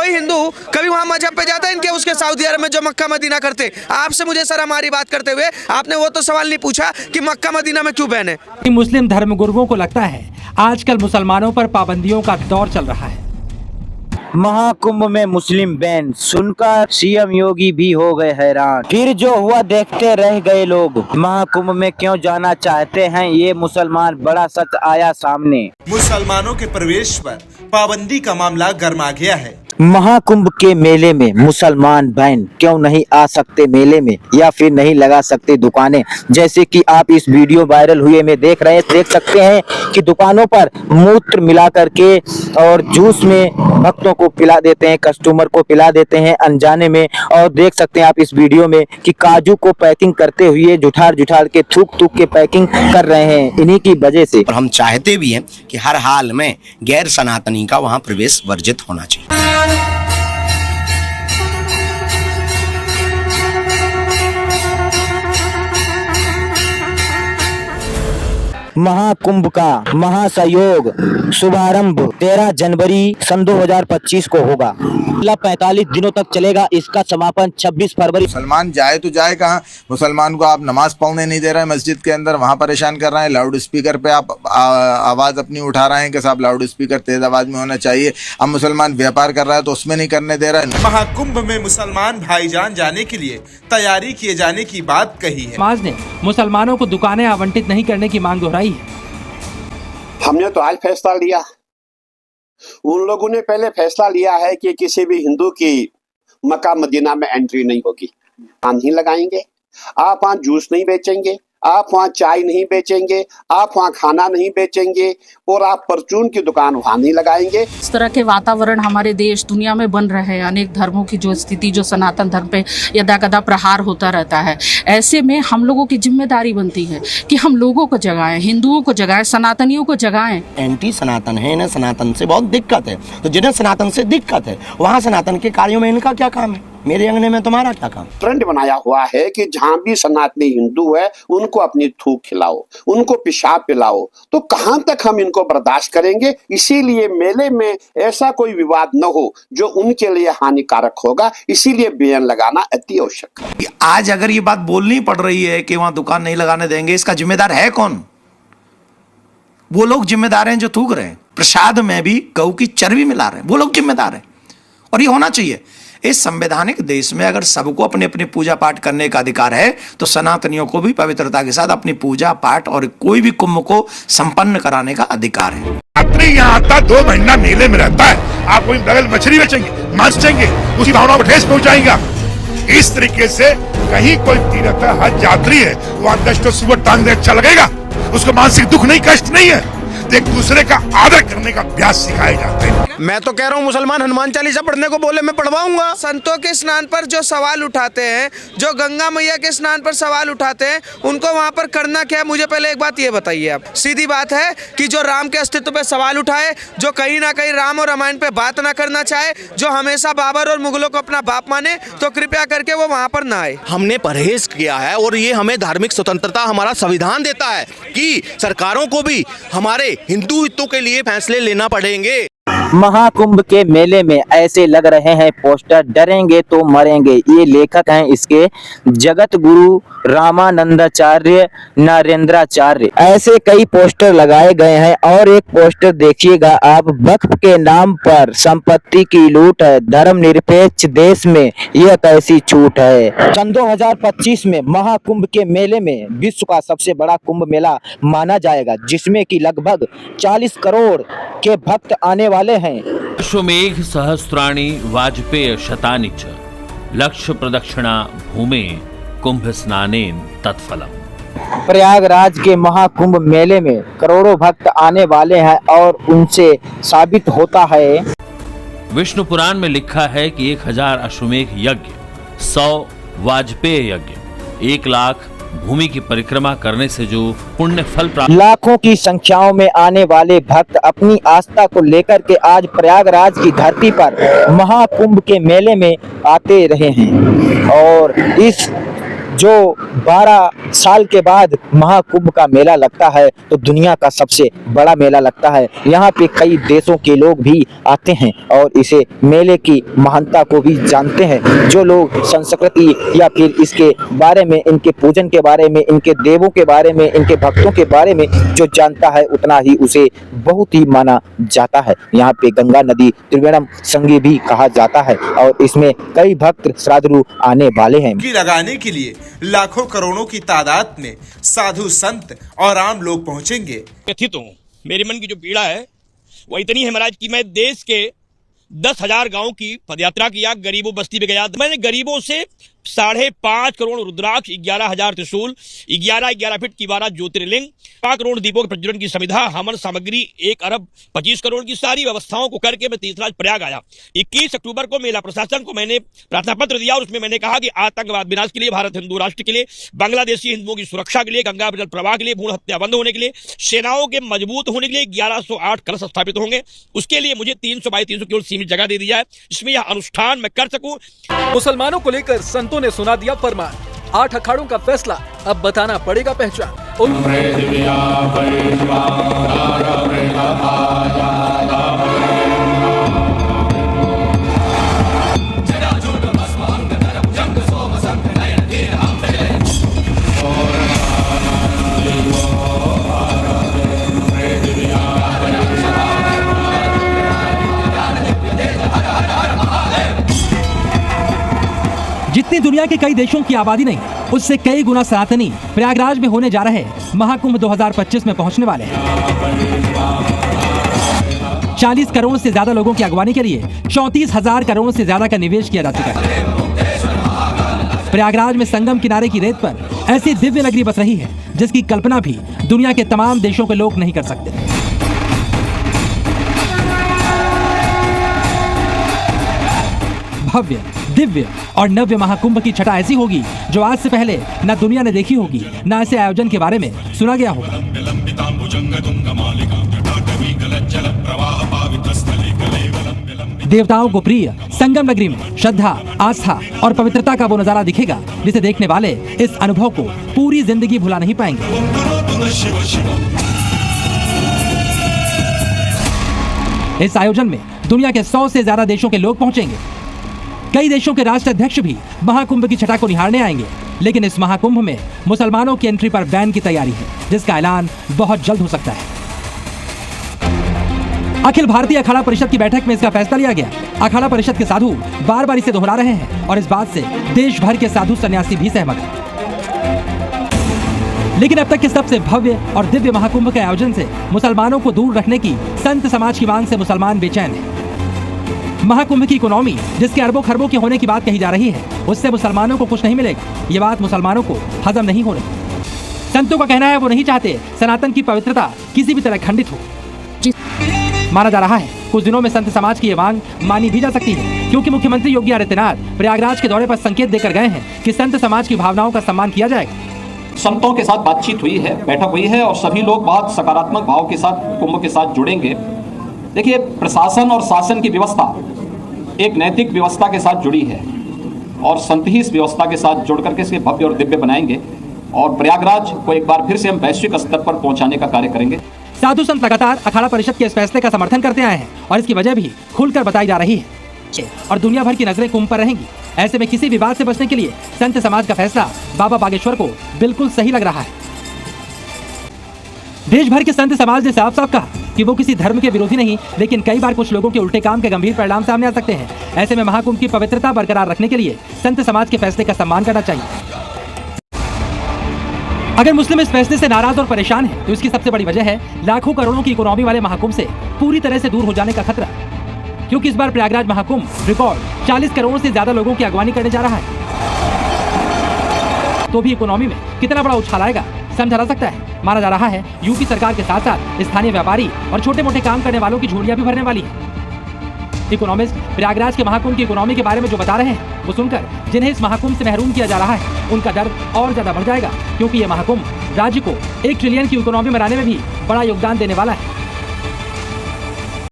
कोई हिंदू कभी वहाँ मजहब पे जाता है इनके उसके सऊदी अरब में जो मक्का मदीना करते? आपसे मुझे सर हमारी बात करते हुए आपने वो तो सवाल नहीं पूछा कि मक्का मदीना में क्यों बैन है। मुस्लिम धर्मगुरुओं को लगता है आजकल मुसलमानों पर पाबंदियों का दौर चल रहा है। महाकुंभ में मुस्लिम बैन सुनकर सीएम योगी भी हो गए हैरान। फिर जो हुआ देखते रह गए लोग। महाकुंभ में क्यों जाना चाहते हैं ये मुसलमान, बड़ा सच आया सामने। मुसलमानों के प्रवेश पर पाबंदी का मामला गर्मा गया है। महाकुंभ के मेले में मुसलमान बहन क्यों नहीं आ सकते मेले में, या फिर नहीं लगा सकते दुकानें? जैसे कि आप इस वीडियो वायरल हुए में देख सकते हैं कि दुकानों पर मूत्र मिला करके और जूस में भक्तों को पिला देते हैं, कस्टमर को पिला देते हैं अनजाने में। और देख सकते हैं आप इस वीडियो में कि काजू को पैकिंग करते हुए जुठार के थूक के पैकिंग कर रहे हैं इन्हीं की वजह से। और हम चाहते भी हैं कि हर हाल में गैर सनातनी का वहां प्रवेश वर्जित होना चाहिए। महाकुंभ का महासहयोग शुभारंभ 13 जनवरी सन 2025 को होगा। 45 दिनों तक चलेगा, इसका समापन 26 फरवरी। मुसलमान जाए तो जाए कहाँ? मुसलमान को आप नमाज पढ़ने नहीं दे रहे हैं मस्जिद के अंदर, वहाँ परेशान कर रहे हैं। लाउड स्पीकर पे आप आवाज़ अपनी उठा रहे हैं कि साहब लाउड स्पीकर तेज आवाज़ में होना चाहिए। अब मुसलमान व्यापार कर रहा है तो उसमें नहीं करने दे रहा है। महाकुंभ में मुसलमान भाईजान जाने के लिए तैयारी किए जाने की बात कही है। समाज ने मुसलमानों को दुकानें आवंटित नहीं करने की मांग दोहराई है। हमने तो आज फैसला लिया, उन लोगों ने पहले फैसला लिया है कि किसी भी हिंदू की मक्का मदीना में एंट्री नहीं होगी। आप नहीं लगाएंगे, आप वहाँ जूस नहीं बेचेंगे, आप वहाँ चाय नहीं बेचेंगे, आप वहाँ खाना नहीं बेचेंगे और आप परचून की दुकान वहाँ नहीं लगाएंगे। इस तरह के वातावरण हमारे देश दुनिया में बन रहे हैं। अनेक धर्मों की जो स्थिति, जो सनातन धर्म पे यदाकदा प्रहार होता रहता है, ऐसे में हम लोगों की जिम्मेदारी बनती है कि हम लोगों को जगाएं, हिंदुओं को जगाएं, सनातनियों को जगाएं। एंटी सनातन है, इन्हें सनातन से बहुत दिक्कत है, तो जिन्हें सनातन से दिक्कत है वहाँ सनातन के कार्यों में इनका क्या काम है? मेरे अंगने में तुम्हारा क्या काम? ट्रेंड बनाया हुआ है कि जहाँ भी सनातनी हिंदू है उनको अपनी थूक खिलाओ, उनको पेशाब पिलाओ। तो कहाँ तक हम इनको बर्दाश्त करेंगे? इसीलिए मेले में ऐसा कोई विवाद न हो जो उनके लिए हानिकारक होगा, इसीलिए बैन लगाना अति आवश्यक है। आज अगर ये बात बोलनी पड़ रही है कि वहां दुकान नहीं लगाने देंगे, इसका जिम्मेदार है कौन? वो लोग जिम्मेदार हैं जो थूक रहे हैं, प्रसाद में भी गऊ की चर्बी मिला रहे हैं, वो लोग जिम्मेदार हैं। और ये होना चाहिए। इस संवैधानिक देश में अगर सबको अपने अपने पूजा पाठ करने का अधिकार है तो सनातनियों को भी पवित्रता के साथ अपनी पूजा पाठ और कोई भी कुंभ को संपन्न कराने का अधिकार है। यात्री यहाँ आता 2 महीना मेले में रहता है, आप कोई बगल मछली बेचेंगे, मांस बेचेंगे, उसकी भावनाओं को ठेस पहुंचाएंगे। इस तरीके से कहीं कोई तीर्थ हज यात्री है, वहाँ 10 तो सुबह टांग दे, अच्छा लगेगा? उसको मानसिक दुख नहीं, कष्ट नहीं है। एक दूसरे का आदर करने का अभ्यास सिखाए जाते हैं। मैं तो कह रहा हूँ मुसलमान हनुमान चालीसा पढ़ने को बोले, मैं पढ़वाऊंगा। संतों के स्नान पर जो सवाल उठाते हैं, जो गंगा मैया के स्नान पर सवाल उठाते हैं, उनको वहाँ पर करना क्या है? मुझे पहले एक बात ये बताइए। आप सीधी बात है कि जो राम के अस्तित्व पे सवाल उठाए, जो कहीं ना कहीं राम और रामायण पे बात ना करना चाहे, जो हमेशा बाबर और मुगलों को अपना बाप माने, तो कृपया करके वो वहाँ पर ना आए। हमने परहेज किया है और ये हमें धार्मिक स्वतंत्रता हमारा संविधान देता है कि सरकारों को भी हमारे हिंदू हितों के लिए फैसले लेना पड़ेंगे। महाकुंभ के मेले में ऐसे लग रहे हैं पोस्टर, डरेंगे तो मरेंगे। ये लेखक हैं इसके जगत गुरु रामानंदाचार्य नरेंद्राचार्य। ऐसे कई पोस्टर लगाए गए हैं और एक पोस्टर देखिएगा आप, वक्फ के नाम पर संपत्ति की लूट है, धर्मनिरपेक्ष देश में यह कैसी छूट है। सन 2025 में महाकुंभ के मेले में विश्व का सबसे बड़ा कुंभ मेला माना जाएगा, जिसमें कि लगभग 40 करोड़ के भक्त आने वाले हैं। अश्वमेघ सहस्राणि वाजपेय शतानि च लक्ष्य प्रदक्षिणा भूमे कुंभ स्नानेन तत्फलम। प्रयागराज के महाकुंभ मेले में करोड़ों भक्त आने वाले हैं और उनसे साबित होता है। विष्णु पुराण में लिखा है कि 1000 अश्वमेघ यज्ञ, 100 वाजपेय यज्ञ, 1 लाख भूमि की परिक्रमा करने से जो पुण्य फल प्राप्त। लाखों की संख्याओं में आने वाले भक्त अपनी आस्था को लेकर के आज प्रयागराज की धरती पर महाकुंभ के मेले में आते रहे हैं और इस जो 12 साल के बाद महाकुंभ का मेला लगता है तो दुनिया का सबसे बड़ा मेला लगता है। यहाँ पे कई देशों के लोग भी आते हैं और इसे मेले की महानता को भी जानते हैं। जो लोग संस्कृति या फिर इसके बारे में, इनके पूजन के बारे में, इनके देवों के बारे में, इनके भक्तों के बारे में जो जानता है उतना ही उसे बहुत ही माना जाता है। यहाँ पे गंगा नदी त्रिवेणम संगी भी कहा जाता है और इसमें कई भक्त श्रद्धालु आने वाले हैं। की लगाने के लिए लाखों करोड़ों की तादाद में साधु संत और आम लोग पहुंचेंगे। व्यथित हूँ, मेरे मन की जो पीड़ा है वो इतनी है महाराज कि मैं देश के 10,000 गांव की पदयात्रा किया, गरीबों बस्ती में गया। मैंने गरीबों से 5.5 करोड़ रुद्राक्ष, 11,000 त्रिशूल, 11 फीट की 12 ज्योतिर्लिंग, 5 करोड़ दीपों के प्रज्वलन की सुविधा, हवन सामग्री 1 अरब 25 करोड़ की सारी व्यवस्थाओं को करके मैं तीर्थराज प्रयाग आया। 21 अक्टूबर को मेला प्रशासन को मैंने प्रार्थना पत्र दिया और उसमें मैंने कहा कि आतंकवाद विनाश के लिए, भारत हिंदू राष्ट्र के लिए, बांग्लादेशी हिंदुओं की सुरक्षा के लिए, गंगा जल प्रवाह के लिए, भ्रूण हत्या बंद होने के लिए, सेनाओं के मजबूत होने के लिए 1108 कलश स्थापित होंगे। उसके लिए मुझे 300 बाई 300 केवल सीमित जगह दे दी जाए, इसमें यह अनुष्ठान मैं कर सकूं। मुसलमानों को लेकर संतों ने सुना दिया फरमान, 8 अखाड़ों का फैसला अब बताना पड़ेगा पहचान। जितनी दुनिया के कई देशों की आबादी नहीं, उससे कई गुना सनातनी प्रयागराज में होने जा रहे महाकुंभ 2025 में पहुंचने वाले हैं। 40 करोड़ से ज्यादा लोगों की अगवानी के लिए 34,000 करोड़ से ज्यादा का निवेश किया जा चुका है। प्रयागराज में संगम किनारे की रेत पर ऐसी दिव्य नगरी बस रही है जिसकी कल्पना भी दुनिया के तमाम देशों के लोग नहीं कर सकते। भव्य, दिव्य और नव्य महाकुंभ की छटा ऐसी होगी जो आज से पहले न दुनिया ने देखी होगी, न ऐसे आयोजन के बारे में सुना गया होगा। देवताओं को प्रिय संगम नगरी में श्रद्धा, आस्था और पवित्रता का वो नजारा दिखेगा जिसे देखने वाले इस अनुभव को पूरी जिंदगी भुला नहीं पाएंगे। इस आयोजन में दुनिया के 100 से ज्यादा देशों के लोग पहुंचेंगे। कई देशों के राष्ट्राध्यक्ष भी महाकुंभ की छटा को निहारने आएंगे, लेकिन इस महाकुंभ में मुसलमानों की एंट्री पर बैन की तैयारी है, जिसका ऐलान बहुत जल्द हो सकता है। अखिल भारतीय अखाड़ा परिषद की बैठक में इसका फैसला लिया गया। अखाड़ा परिषद के साधु बार बार इसे दोहरा रहे हैं और इस बात से देश भर के साधु सन्यासी भी सहमत हैं। लेकिन अब तक के सबसे भव्य और दिव्य महाकुंभ के आयोजन से मुसलमानों को दूर रखने की संत समाज की मांग से मुसलमान बेचैन हैं। महाकुंभ की इकोनॉमी जिसके अरबों खरबों के होने की बात कही जा रही है, उससे मुसलमानों को कुछ नहीं मिलेगा। ये बात मुसलमानों को हजम नहीं हो रही। संतों का कहना है वो नहीं चाहते सनातन की पवित्रता किसी भी तरह खंडित हो। माना जा रहा है कुछ दिनों में संत समाज की ये मांग मानी भी जा सकती है, क्योंकि मुख्यमंत्री योगी आदित्यनाथ प्रयागराज के दौरे पर संकेत देकर गए हैं कि संत समाज की भावनाओं का सम्मान किया जाएगा। संतों के साथ बातचीत हुई है, बैठक हुई है और सभी लोग बहुत सकारात्मक भाव के साथ कुंभ के साथ जुड़ेंगे। देखिए, प्रशासन और शासन की व्यवस्था एक नैतिक व्यवस्था के साथ जुड़ी है और संत ही इस व्यवस्था के साथ जुड़ करके इसे भव्य और दिव्य बनाएंगे और प्रयागराज को एक बार फिर से हम वैश्विक स्तर पर पहुंचाने का कार्य करेंगे। साधु संत लगातार अखाड़ा परिषद के इस फैसले का समर्थन करते आए हैं और इसकी वजह भी खुलकर बताई जा रही है और दुनिया भर की नजरें कुंभ पर रहेंगी। ऐसे में किसी विवाद से बचने के लिए संत समाज का फैसला बाबा बागेश्वर को बिल्कुल सही लग रहा है। देश भर के संत समाज ने साफ साफ कहा कि वो किसी धर्म के विरोधी नहीं, लेकिन कई बार कुछ लोगों के उल्टे काम के गंभीर परिणाम सामने आ सकते हैं। ऐसे में महाकुंभ की पवित्रता बरकरार रखने के लिए संत समाज के फैसले का सम्मान करना चाहिए। अगर मुस्लिम इस फैसले से नाराज और परेशान है तो इसकी सबसे बड़ी वजह है लाखों करोड़ों की इकोनॉमी वाले महाकुंभ से पूरी तरह से दूर हो जाने का खतरा, क्योंकि इस बार प्रयागराज महाकुंभ रिकॉर्ड 40 करोड़ से ज्यादा लोगों की अगवानी करने जा रहा है। तो भी इकोनॉमी में कितना बड़ा उछाल आएगा समझा जा सकता है। माना जा रहा है यूपी सरकार के साथ साथ स्थानीय व्यापारी और छोटे मोटे काम करने वालों की झोलियां भी भरने वाली है। इकोनॉमिस्ट प्रयागराज के महाकुंभ की इकोनॉमी के बारे में जो बता रहे हैं वो सुनकर जिन्हें इस महाकुंभ से महरूम किया जा रहा है उनका डर और ज्यादा बढ़ जाएगा, क्योंकि ये महाकुंभ राज्य को 1 ट्रिलियन की इकोनॉमी बनाने में भी बड़ा योगदान देने वाला है।